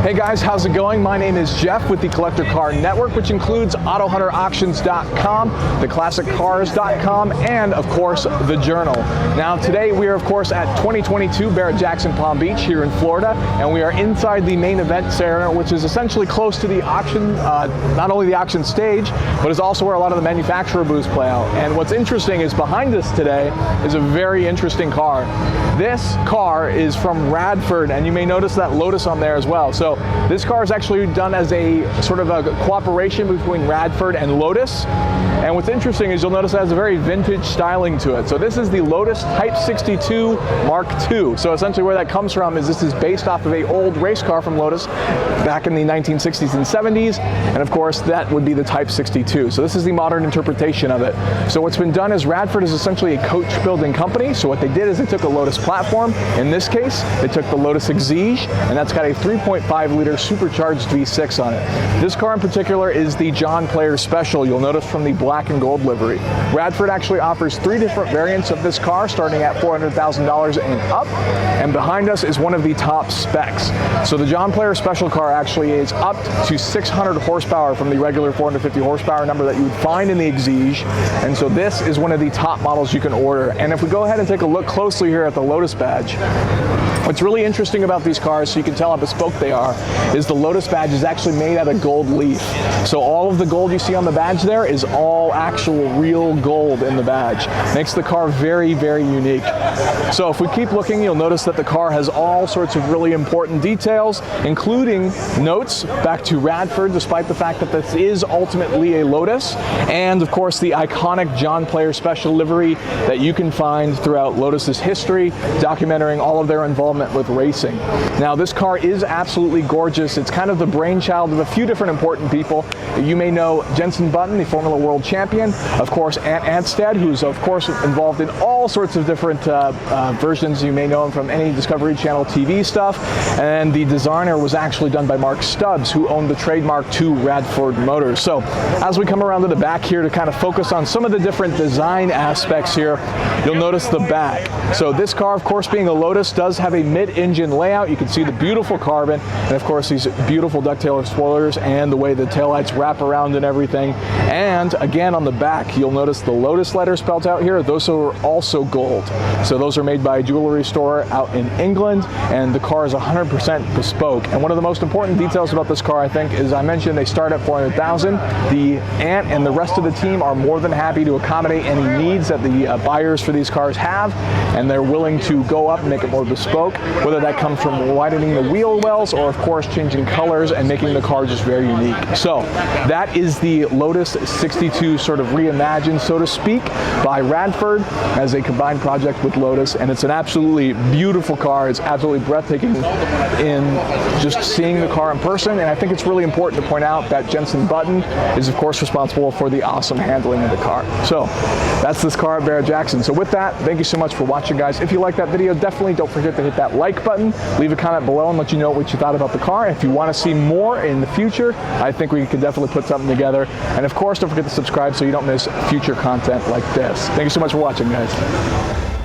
Hey guys, how's it going? My name is Jeff with the Collector Car Network, which includes AutoHunterAuctions.com, theclassiccars.com, and of course, The Journal. Now today we are of course at 2022 Barrrett-Jackson Palm Beach here in Florida, and we are inside the main event center, which is essentially close to the auction, not only the auction stage, but is also where a lot of the manufacturer booths play out. And what's interesting is behind us today is a very interesting car. This car is from Radford, and you may notice that Lotus on there as well. So this car is actually done as a sort of a cooperation between Radford and Lotus. And what's interesting is you'll notice it has a very vintage styling to it. So this is the Lotus Type 62 Mark II. So essentially where that comes from is this is based off of an old race car from Lotus back in the 1960s and 70s. And of course that would be the Type 62. So this is the modern interpretation of it. So what's been done is Radford is essentially a coach building company. So what they did is they took a Lotus platform. In this case, they took the Lotus Exige, and that's got a 3.5 liter supercharged V6 on it. This car in particular is the John Player Special. You'll notice from the black and gold livery. Radford actually offers 3 different variants of this car starting at $400,000 and up, and behind us is one of the top specs. So the John Player Special car actually is up to 600 horsepower from the regular 450 horsepower number that you would find in the Exige, and so this is one of the top models you can order. And if we go ahead and take a look closely here at the Lotus badge, what's really interesting about these cars, so you can tell how bespoke they are, is the Lotus badge is actually made out of gold leaf. So all of the gold you see on the badge there is all actual real gold in the badge. Makes the car very, very unique. So if we keep looking, you'll notice that the car has all sorts of really important details, including notes back to Radford, despite the fact that this is ultimately a Lotus, and of course the iconic John Player Special livery that you can find throughout Lotus's history, documenting all of their involvement with racing. Now this car is absolutely gorgeous. It's kind of the brainchild of a few different important people. You may know Jenson Button, the Formula World Champion, of course Ant Anstead, who's of course involved in all sorts of different versions. You may know him from any Discovery Channel TV stuff, and the designer was actually done by Mark Stubbs, who owned the trademark to Radford Motors. So as we come around to the back here to kind of focus on some of the different design aspects here, you'll notice the back. So this car, of course, being a Lotus, does have a mid-engine layout. You can see the beautiful carbon, and of course these beautiful ducktail spoilers and the way the taillights wrap around and everything. And again, on the back, you'll notice the Lotus letters spelled out here. Those are also gold. So those are made by a jewelry store out in England, and the car is 100% bespoke. And one of the most important details about this car, I think, is I mentioned they start at $400,000. The Ant and the rest of the team are more than happy to accommodate any needs that the buyers for these cars have, and they're willing to go up and make it more bespoke, whether that comes from widening the wheel wells or of course changing colors and making the car just very unique. So that is the Lotus 62 sort of reimagined, so to speak, by Radford as a combined project with Lotus, and it's an absolutely beautiful car. It's absolutely breathtaking in just seeing the car in person, and I think it's really important to point out that Jenson Button is of course responsible for the awesome handling of the car. So that's this car at Barrrett-Jackson. So with that, thank you so much for watching, guys. If you like that video, definitely don't forget to hit that like button, leave a comment below and let you know what you thought about the car. If you want to see more in the future, I think we could definitely put something together. And of course, don't forget to subscribe so you don't miss future content like this. Thank you so much for watching, guys.